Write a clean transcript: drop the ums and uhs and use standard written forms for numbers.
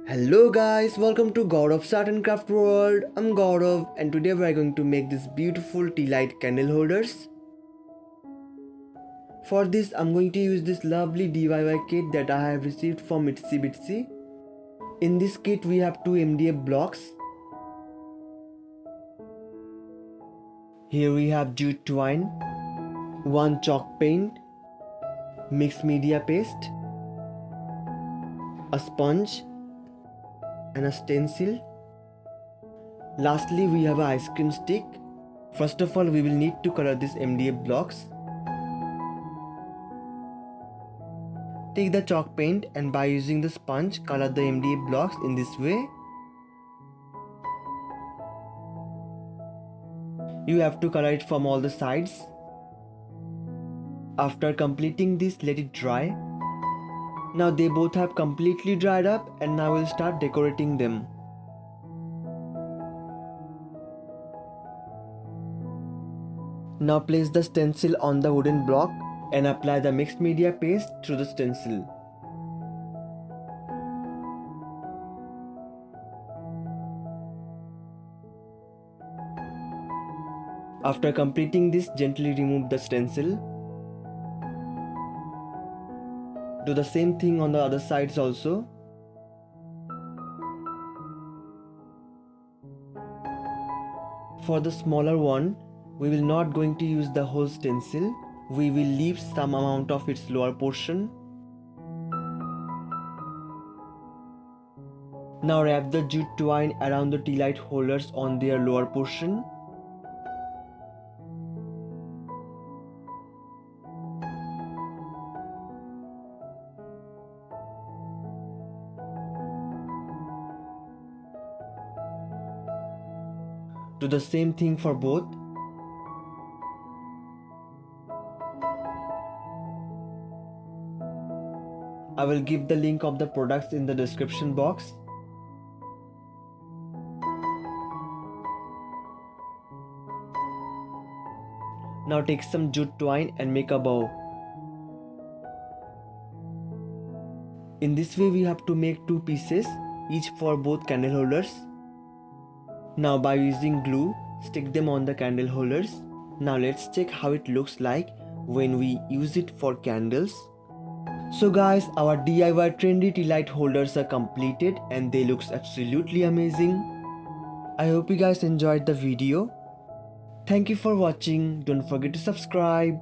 Hello guys, welcome to gourabsartcraftworld. I'm Gaurav and today we are going to make these beautiful Tealight candle holders. For this I'm going to use this lovely DIY kit that I have received from Itsy Bitsy. In this kit we have 2 MDF blocks. Here we have jute twine, 1 chalk paint, mixed media paste, a sponge and a stencil. Lastly, we have an ice cream stick. First of all, we will need to color these MDF blocks. Take the chalk paint and by using the sponge, color the MDF blocks in this way. You have to color it from all the sides. After completing this, let it dry. Now they both have completely dried up and now we'll start decorating them. Now place the stencil on the wooden block and apply the mixed media paste through the stencil. After completing this, gently remove the stencil. Do the same thing on the other sides also. For the smaller one, we will not going to use the whole stencil. We will leave some amount of its lower portion. Now wrap the jute twine around the Tealight holders on their lower portion. Do the same thing for both. I will give the link of the products in the description box. Now take some jute twine and make a bow. In this way we have to make 2 pieces, each for both candle holders. Now by using glue, stick them on the candle holders. Now let's check how it looks like when we use it for candles. So guys, our DIY trendy Tealight holders are completed and they look absolutely amazing. I hope you guys enjoyed the video. Thank you for watching. Don't forget to subscribe.